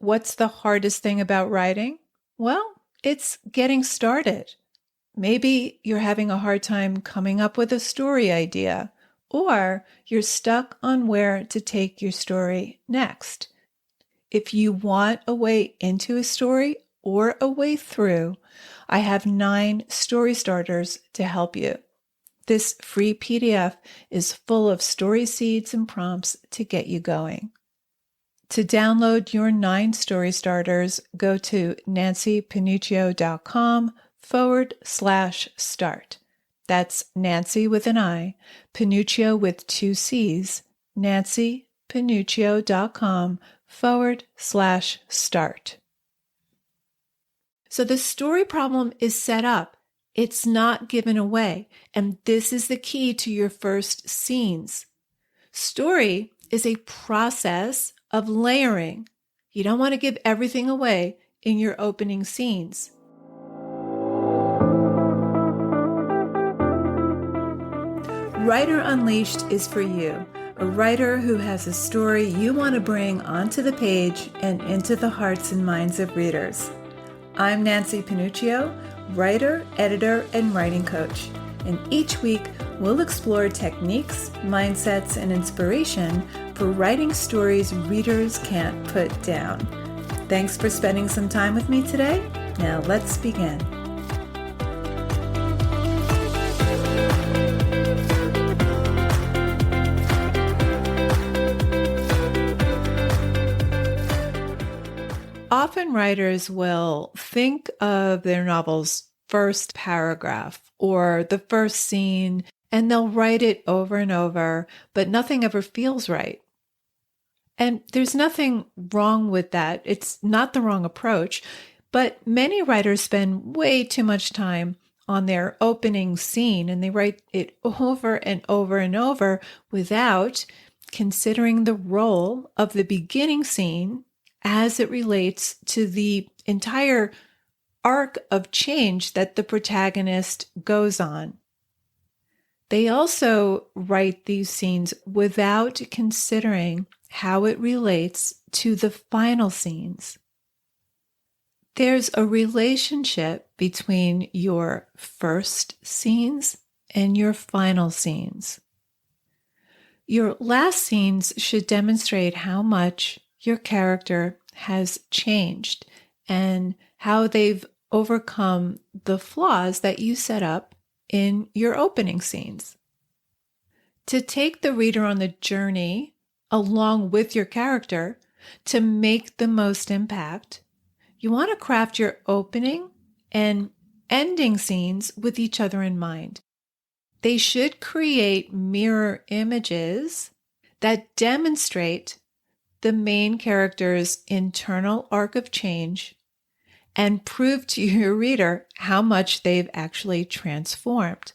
What's the hardest thing about writing? Well, it's getting started. Maybe you're having a hard time coming up with a story idea, or you're stuck on where to take your story next. If you want a way into a story or a way through, I have 9 story starters to help you. This free PDF is full of story seeds and prompts to get you going. To download your 9 story starters, go to nancypanuccio.com/start. That's Nancy with an I, Panuccio with 2 C's, nancypanuccio.com/start. So the story problem is set up. It's not given away. And this is the key to your first scenes. Story is a process of layering. You don't want to give everything away in your opening scenes. Writer Unleashed is for you, a writer who has a story you want to bring onto the page and into the hearts and minds of readers. I'm Nancy Panuccio, writer, editor, and writing coach. And each week, we'll explore techniques, mindsets, and inspiration for writing stories readers can't put down. Thanks for spending some time with me today. Now let's begin. Often writers will think of their novel's first paragraph or the first scene, and they'll write it over and over, but nothing ever feels right. And there's nothing wrong with that. It's not the wrong approach, but many writers spend way too much time on their opening scene, and they write it over and over and over without considering the role of the beginning scene as it relates to the entire arc of change that the protagonist goes on. They also write these scenes without considering how it relates to the final scenes. There's a relationship between your first scenes and your final scenes. Your last scenes should demonstrate how much your character has changed and how they've overcome the flaws that you set up in your opening scenes. To take the reader on the journey along with your character to make the most impact, you want to craft your opening and ending scenes with each other in mind. They should create mirror images that demonstrate the main character's internal arc of change and prove to your reader how much they've actually transformed.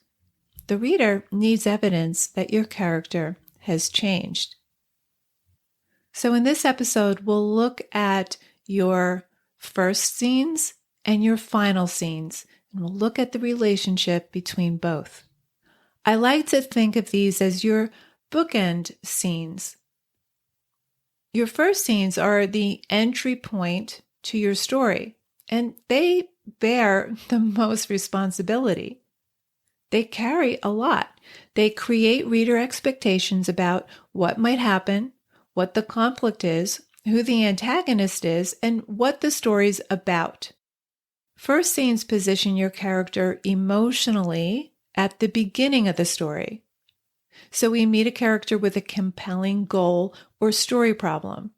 The reader needs evidence that your character has changed. So in this episode, we'll look at your first scenes and your final scenes, and we'll look at the relationship between both. I like to think of these as your bookend scenes. Your first scenes are the entry point to your story, and they bear the most responsibility. They carry a lot. They create reader expectations about what might happen, what the conflict is, who the antagonist is, and what the story's about. First scenes position your character emotionally at the beginning of the story. So we meet a character with a compelling goal or story problem.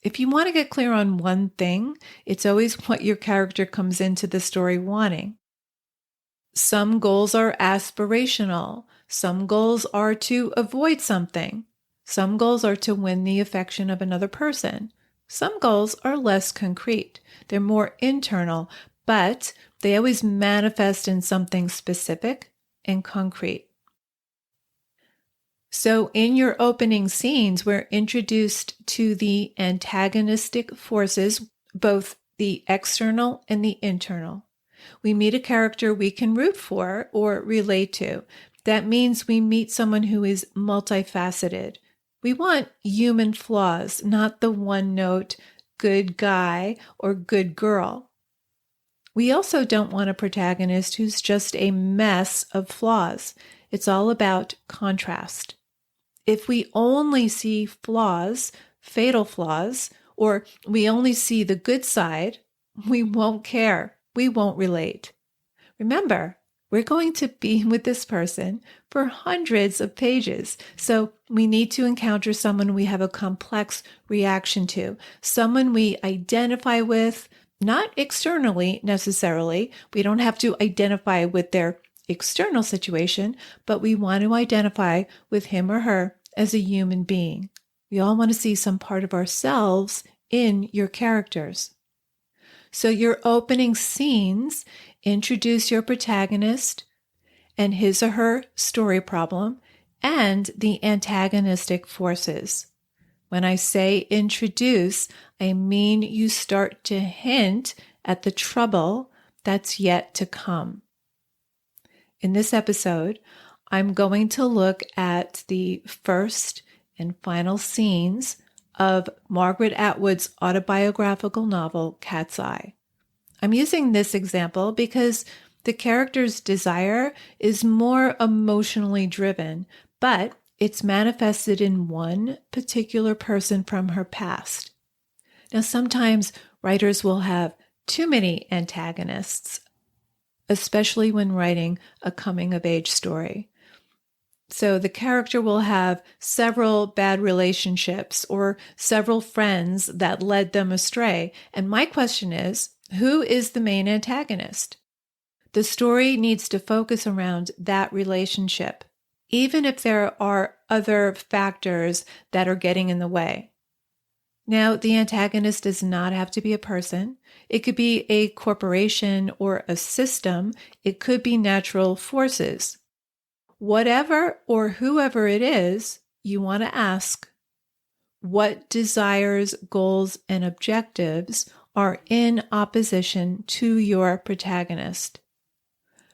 If you want to get clear on one thing, it's always what your character comes into the story wanting. Some goals are aspirational. Some goals are to avoid something. Some goals are to win the affection of another person. Some goals are less concrete. They're more internal, but they always manifest in something specific and concrete. So in your opening scenes, we're introduced to the antagonistic forces, both the external and the internal. We meet a character we can root for or relate to. That means we meet someone who is multifaceted. We want human flaws, not the one-note good guy or good girl. We also don't want a protagonist who's just a mess of flaws. It's all about contrast. If we only see flaws, fatal flaws, or we only see the good side, we won't care. We won't relate. Remember, we're going to be with this person for hundreds of pages. So we need to encounter someone we have a complex reaction to, someone we identify with, not externally necessarily. We don't have to identify with their external situation, but we want to identify with him or her as a human being. We all want to see some part of ourselves in your characters. So your opening scenes introduce your protagonist and his or her story problem and the antagonistic forces. When I say introduce, I mean you start to hint at the trouble that's yet to come. In this episode, I'm going to look at the first and final scenes of Margaret Atwood's autobiographical novel, Cat's Eye. I'm using this example because the character's desire is more emotionally driven, but it's manifested in one particular person from her past. Now, sometimes writers will have too many antagonists, especially when writing a coming-of-age story. So the character will have several bad relationships or several friends that led them astray. And my question is, who is the main antagonist? The story needs to focus around that relationship, even if there are other factors that are getting in the way. Now, the antagonist does not have to be a person. It could be a corporation or a system. It could be natural forces. Whatever or whoever it is, you want to ask, what desires, goals, and objectives are in opposition to your protagonist?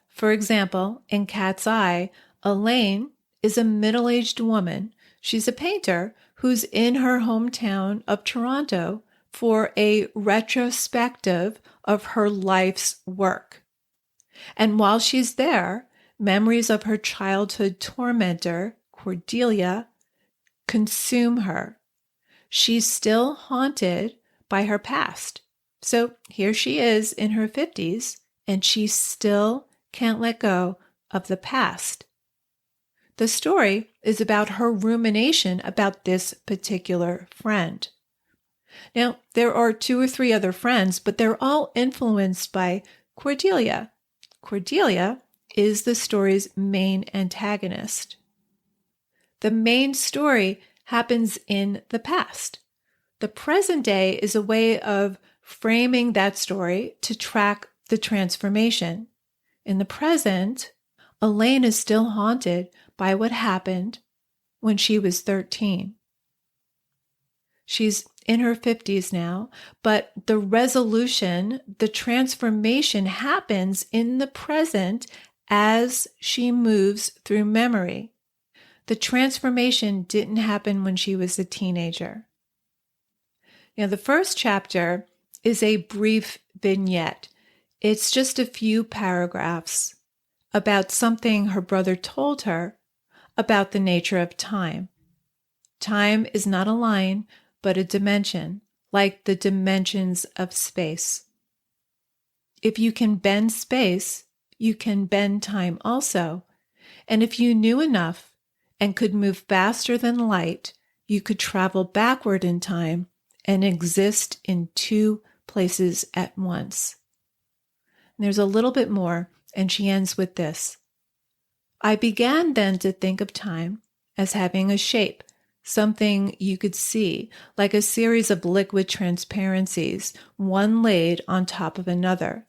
For example, in Cat's Eye, Elaine is a middle-aged woman. She's a painter who's in her hometown of Toronto for a retrospective of her life's work. And while she's there, memories of her childhood tormentor, Cordelia, consume her. She's still haunted by her past. So here she is in her 50s, and she still can't let go of the past. The story is about her rumination about this particular friend. Now, there are 2 or 3 other friends, but they're all influenced by Cordelia. Cordelia is the story's main antagonist. The main story happens in the past. The present day is a way of framing that story to track the transformation. In the present, Elaine is still haunted by what happened when she was 13. She's in her 50s now, but the resolution, the transformation happens in the present as she moves through memory. The transformation didn't happen when she was a teenager. Now, the first chapter is a brief vignette. It's just a few paragraphs about something her brother told her about the nature of time. Time is not a line, but a dimension, like the dimensions of space. If you can bend space, you can bend time also. And if you knew enough and could move faster than light, you could travel backward in time and exist in 2 places at once. And there's a little bit more, and she ends with this. I began then to think of time as having a shape, something you could see, like a series of liquid transparencies, one laid on top of another.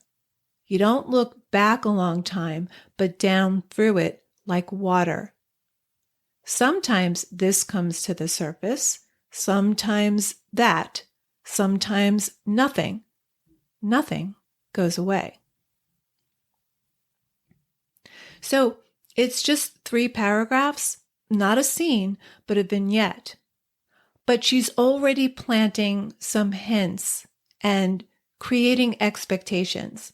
You don't look back along time, but down through it like water. Sometimes this comes to the surface, sometimes that, sometimes nothing. Nothing goes away. So it's just 3 paragraphs, not a scene, but a vignette. but she's already planting some hints and creating expectations.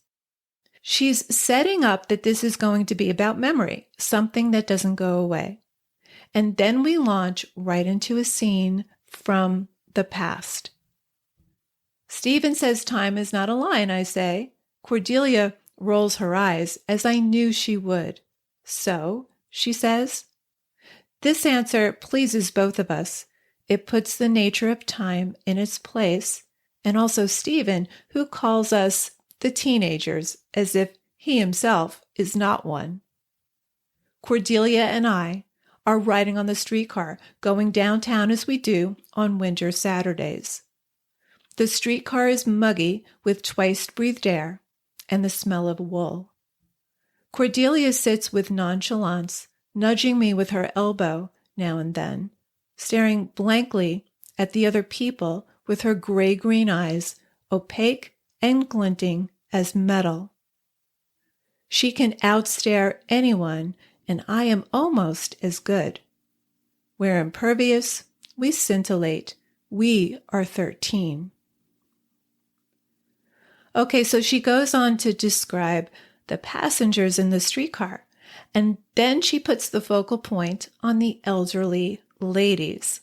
She's setting up that this is going to be about memory, something that doesn't go away. And then we launch right into a scene from the past. Stephen says time is not a line, I say. Cordelia rolls her eyes, as I knew she would. So, she says. This answer pleases both of us. It puts the nature of time in its place, and also Stephen, who calls us the teenagers, as if he himself is not one. Cordelia and I are riding on the streetcar, going downtown as we do on winter Saturdays. The streetcar is muggy with twice-breathed air and the smell of wool. Cordelia sits with nonchalance, nudging me with her elbow now and then, staring blankly at the other people with her gray-green eyes, opaque and glinting as metal. She can outstare anyone, and I am almost as good. We're impervious, we scintillate, we are 13. Okay, so she goes on to describe the passengers in the streetcar, and then she puts the focal point on the elderly ladies.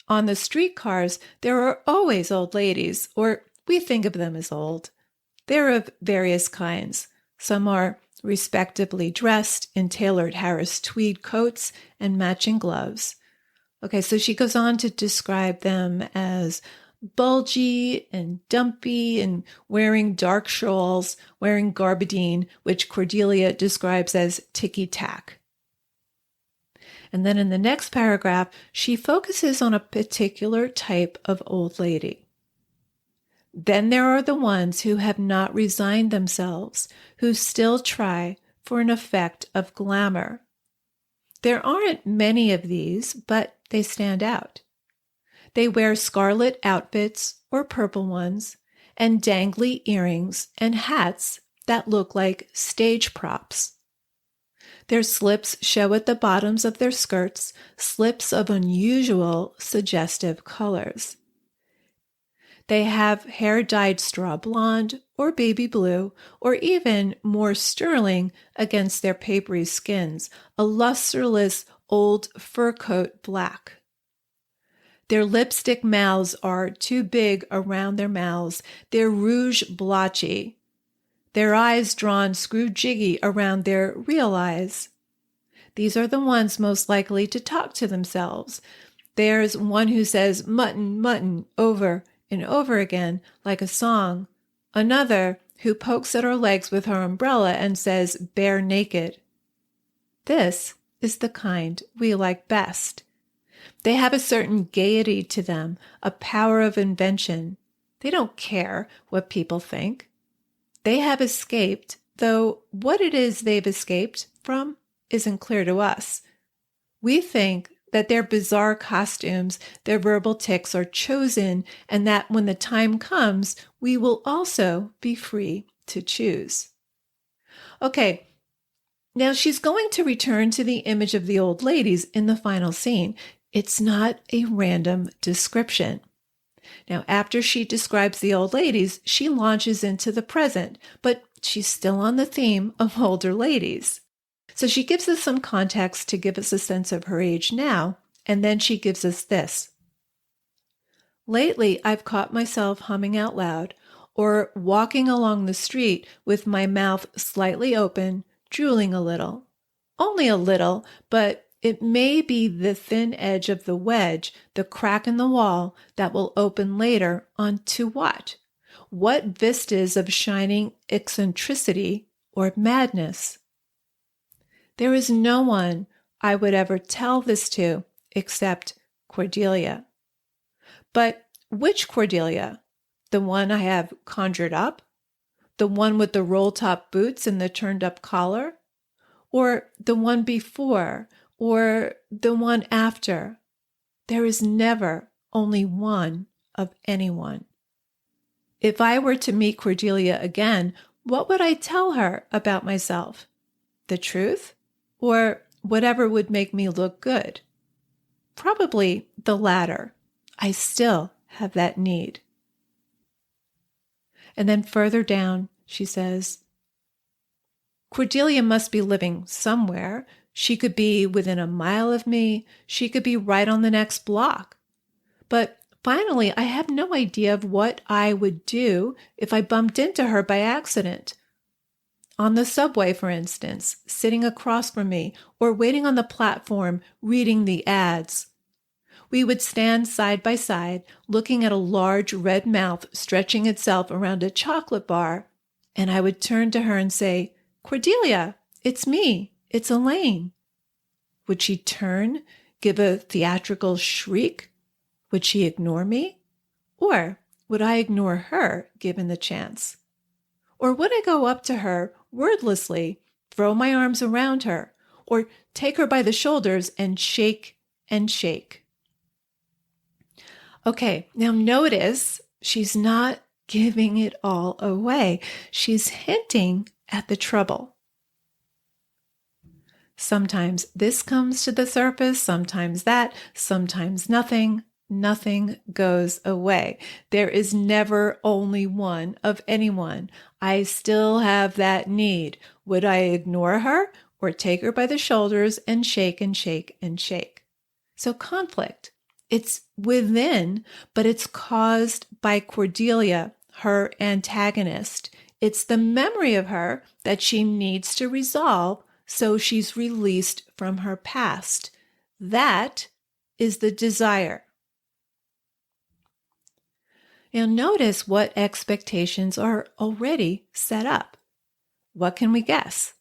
On the streetcars, there are always old ladies, or we think of them as old. They're of various kinds. Some are respectably dressed in tailored Harris tweed coats and matching gloves. Okay, so she goes on to describe them as bulgy and dumpy and wearing dark shawls, wearing garbadine, which Cordelia describes as ticky-tack. And then in the next paragraph, she focuses on a particular type of old lady. Then there are the ones who have not resigned themselves, who still try for an effect of glamour. There aren't many of these, but they stand out. They wear scarlet outfits or purple ones, and dangly earrings and hats that look like stage props. Their slips show at the bottoms of their skirts, slips of unusual, suggestive colors. They have hair dyed straw blonde or baby blue, or even more sterling against their papery skins, a lusterless old fur coat black. Their lipstick mouths are too big around their mouths, their rouge blotchy, their eyes drawn screw-jiggy around their real eyes. These are the ones most likely to talk to themselves. There's one who says mutton, mutton over and over again like a song. Another who pokes at her legs with her umbrella and says bare naked. This is the kind we like best. They have a certain gaiety to them, a power of invention. They don't care what people think. They have escaped, though what it is they've escaped from isn't clear to us. We think that their bizarre costumes, their verbal tics are chosen, and that when the time comes, we will also be free to choose. Okay, now she's going to return to the image of the old ladies in the final scene. It's not a random description. Now, after she describes the old ladies, she launches into the present, but she's still on the theme of older ladies. So she gives us some context to give us a sense of her age now, and then she gives us this. Lately, I've caught myself humming out loud or walking along the street with my mouth slightly open, drooling a little. Only a little, but it may be the thin edge of the wedge, the crack in the wall that will open later onto what? What vistas of shining eccentricity or madness? There is no one I would ever tell this to except Cordelia. But which Cordelia? The one I have conjured up? The one with the roll-top boots and the turned-up collar? Or the one before? Or the one after? There is never only one of anyone. If I were to meet Cordelia again, what would I tell her about myself? The truth? Or whatever would make me look good? Probably the latter. I still have that need. And then further down, she says, Cordelia must be living somewhere. She could be within a mile of me. She could be right on the next block. But finally, I have no idea of what I would do if I bumped into her by accident. On the subway, for instance, sitting across from me, or waiting on the platform reading the ads. We would stand side by side, looking at a large red mouth stretching itself around a chocolate bar, and I would turn to her and say, Cordelia, it's me, it's Elaine. Would she turn, give a theatrical shriek? Would she ignore me? Or would I ignore her, given the chance? Or would I go up to her wordlessly, throw my arms around her, or take her by the shoulders and shake and shake? Okay, now notice she's not giving it all away. She's hinting at the trouble. Sometimes this comes to the surface, sometimes that, sometimes nothing. Nothing goes away. There is never only one of anyone. I still have that need. Would I ignore her or take her by the shoulders and shake and shake and shake? So conflict, it's within, but it's caused by Cordelia, her antagonist. It's the memory of her that she needs to resolve, so she's released from her past. That is the desire. Now notice what expectations are already set up. What can we guess?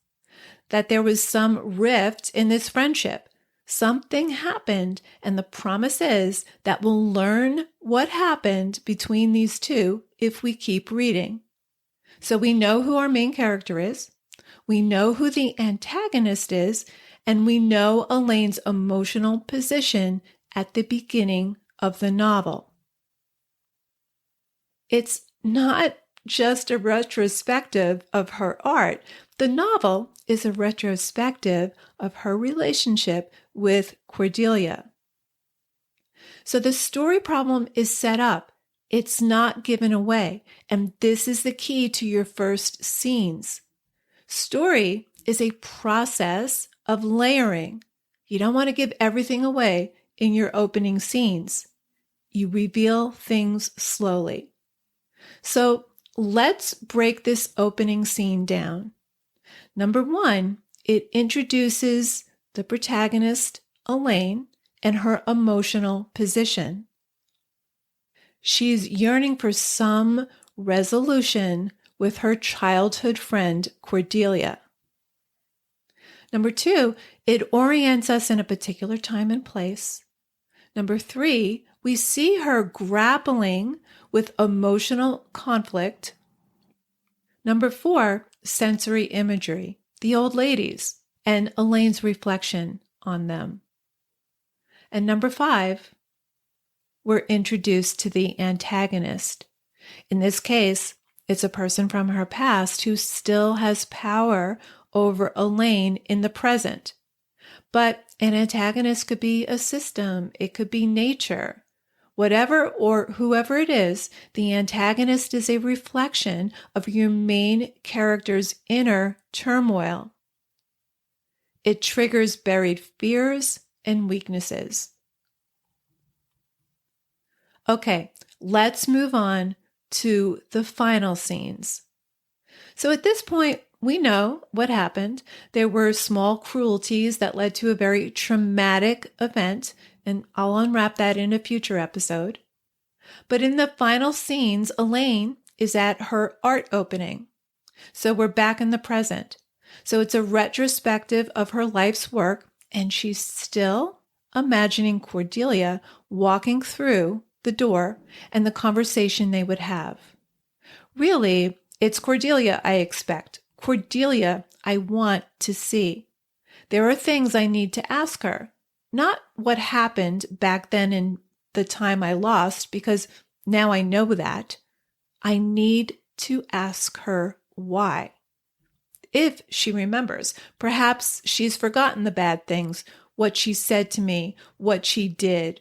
That there was some rift in this friendship. Something happened, and the promise is that we'll learn what happened between these two if we keep reading. So we know who our main character is, we know who the antagonist is, and we know Elaine's emotional position at the beginning of the novel. It's not just a retrospective of her art. The novel is a retrospective of her relationship with Cordelia. So the story problem is set up. It's not given away. And this is the key to your first scenes. Story is a process of layering. You don't want to give everything away in your opening scenes. You reveal things slowly. So let's break this opening scene down. Number one, it introduces the protagonist, Elaine, and her emotional position. She's yearning for some resolution with her childhood friend, Cordelia. Number two, it orients us in a particular time and place. Number three, we see her grappling with emotional conflict. Number four, sensory imagery, the old ladies, and Elaine's reflection on them. And number five, we're introduced to the antagonist. In this case, it's a person from her past who still has power over Elaine in the present. But an antagonist could be a system, it could be nature. Whatever or whoever it is, the antagonist is a reflection of your main character's inner turmoil. It triggers buried fears and weaknesses. Okay, let's move on to the final scenes. So at this point, we know what happened. There were small cruelties that led to a very traumatic event, and I'll unwrap that in a future episode. But in the final scenes, Elaine is at her art opening. So we're back in the present. So it's a retrospective of her life's work, and she's still imagining Cordelia walking through the door and the conversation they would have. Really, it's Cordelia I expect. Cordelia I want to see. There are things I need to ask her. Not what happened back then in the time I lost, because now I know that. I need to ask her why. If she remembers, perhaps she's forgotten the bad things what she said to me, what she did.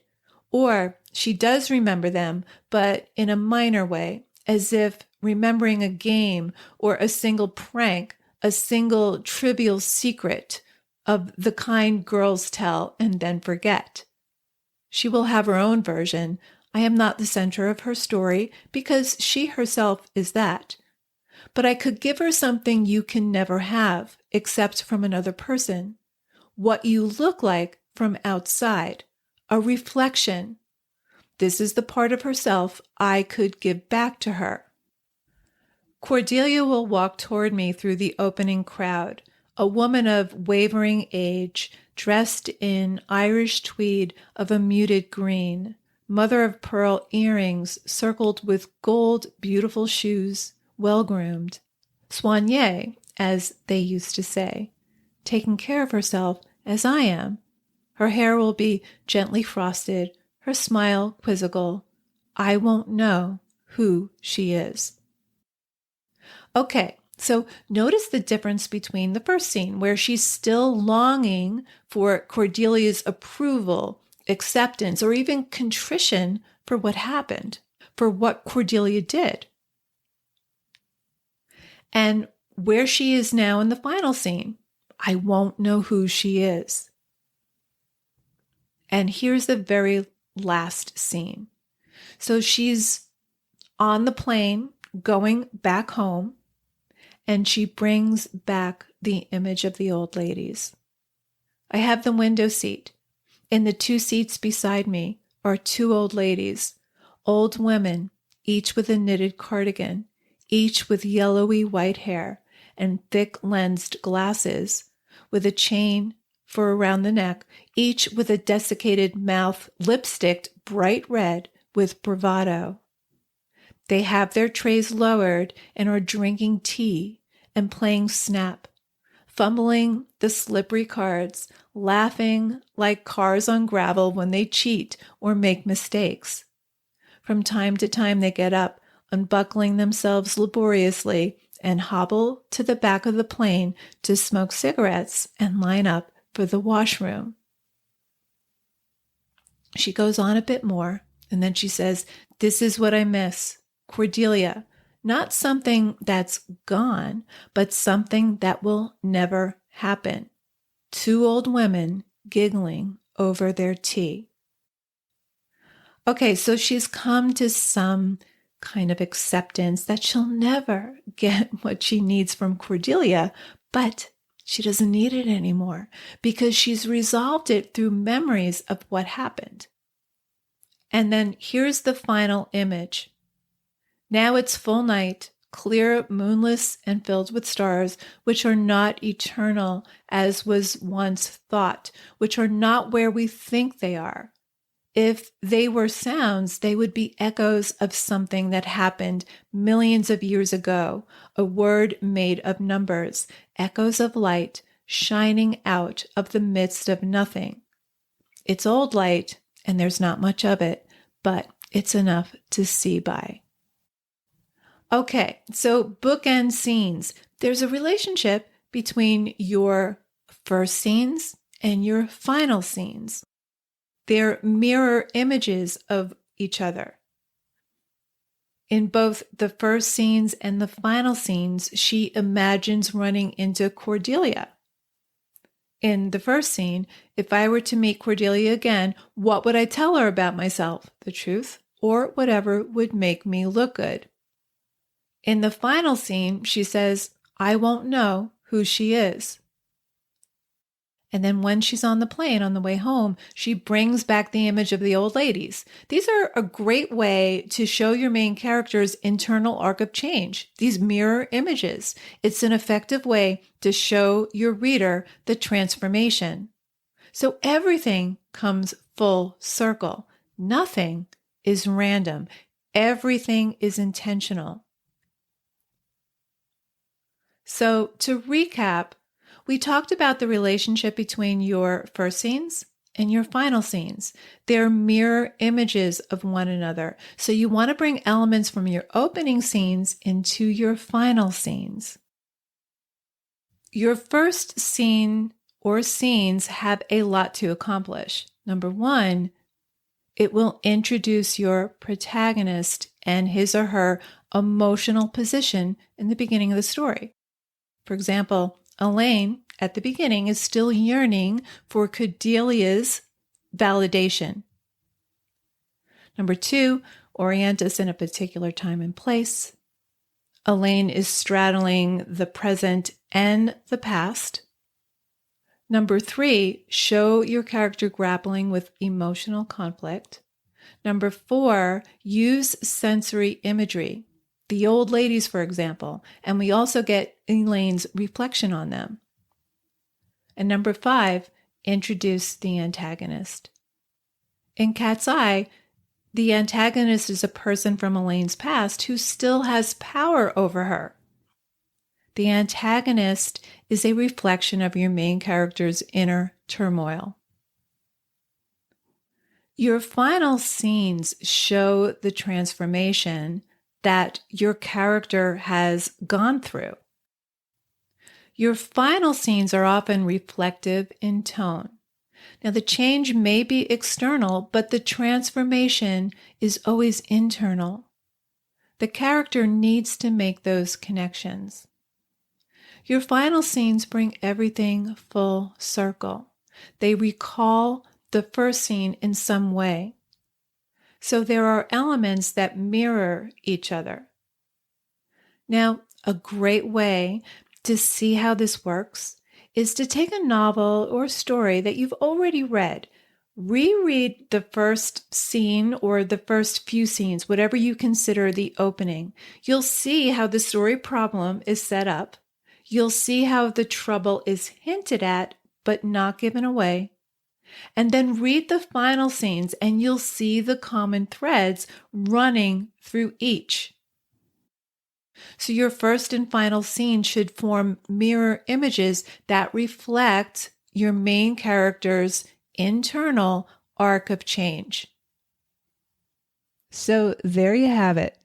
Or she does remember them, but in a minor way, as if remembering a game or a single prank, a single trivial secret of the kind girls tell and then forget. She will have her own version. I am not the center of her story because she herself is that. But I could give her something you can never have except from another person. What you look like from outside, a reflection. This is the part of herself I could give back to her. Cordelia will walk toward me through the opening crowd, a woman of wavering age, dressed in Irish tweed of a muted green, mother of pearl earrings circled with gold, beautiful shoes, well-groomed. Soignée, as they used to say, taking care of herself as I am. Her hair will be gently frosted, her smile quizzical. I won't know who she is. Okay, so notice the difference between the first scene, where she's still longing for Cordelia's approval, acceptance, or even contrition for what happened, for what Cordelia did. And where she is now in the final scene, I won't know who she is. And here's the very last scene. So she's on the plane going back home, and she brings back the image of the old ladies. I have the window seat. In the two seats beside me are two old ladies, old women, each with a knitted cardigan, each with yellowy white hair and thick lensed glasses, with a chain for around the neck, each with a desiccated mouth lipsticked bright red with bravado. They have their trays lowered and are drinking tea and playing snap, fumbling the slippery cards, laughing like cars on gravel when they cheat or make mistakes. From time to time they get up, unbuckling themselves laboriously, and hobble to the back of the plane to smoke cigarettes and line up for the washroom. She goes on a bit more, and then she says, "This is what I miss. Cordelia, not something that's gone, but something that will never happen. Two old women giggling over their tea." Okay, so she's come to some kind of acceptance that she'll never get what she needs from Cordelia, but she doesn't need it anymore because she's resolved it through memories of what happened. And then here's the final image. Now it's full night, clear, moonless, and filled with stars, which are not eternal as was once thought, which are not where we think they are. If they were sounds, they would be echoes of something that happened millions of years ago, a word made of numbers, echoes of light shining out of the midst of nothing. It's old light, and there's not much of it, but it's enough to see by. Okay, so bookend scenes. There's a relationship between your first scenes and your final scenes. They're mirror images of each other. In both the first scenes and the final scenes, she imagines running into Cordelia. In the first scene, if I were to meet Cordelia again, what would I tell her about myself? The truth, or whatever would make me look good. In the final scene, she says, I won't know who she is. And then when she's on the plane on the way home, she brings back the image of the old ladies. These are a great way to show your main character's internal arc of change, these mirror images. It's an effective way to show your reader the transformation. So everything comes full circle. Nothing is random. Everything is intentional. So to recap, we talked about the relationship between your first scenes and your final scenes. They're mirror images of one another. So you want to bring elements from your opening scenes into your final scenes. Your first scene or scenes have a lot to accomplish. Number one, it will introduce your protagonist and his or her emotional position in the beginning of the story. For example, Elaine at the beginning is still yearning for Cordelia's validation. Number two, orient us in a particular time and place. Elaine is straddling the present and the past. Number three, show your character grappling with emotional conflict. Number four, use sensory imagery. The old ladies, for example, and we also get Elaine's reflection on them. And number five, introduce the antagonist. In Cat's Eye, the antagonist is a person from Elaine's past who still has power over her. The antagonist is a reflection of your main character's inner turmoil. Your final scenes show the transformation that your character has gone through. Your final scenes are often reflective in tone. Now, the change may be external, but the transformation is always internal. The character needs to make those connections. Your final scenes bring everything full circle. They recall the first scene in some way. So there are elements that mirror each other. Now, a great way to see how this works is to take a novel or story that you've already read, reread the first scene or the first few scenes, whatever you consider the opening. You'll see how the story problem is set up. You'll see how the trouble is hinted at, but not given away. And then read the final scenes and you'll see the common threads running through each. So your first and final scene should form mirror images that reflect your main character's internal arc of change. So there you have it.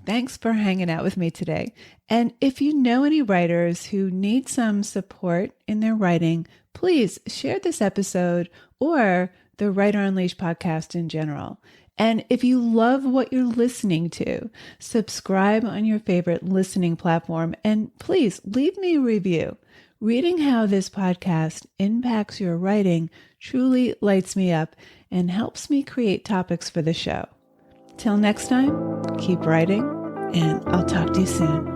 Thanks for hanging out with me today. And if you know any writers who need some support in their writing, please share this episode or the Writer Unleashed podcast in general. And if you love what you're listening to, subscribe on your favorite listening platform and please leave me a review. Reading how this podcast impacts your writing truly lights me up and helps me create topics for the show. Till next time, keep writing, and I'll talk to you soon.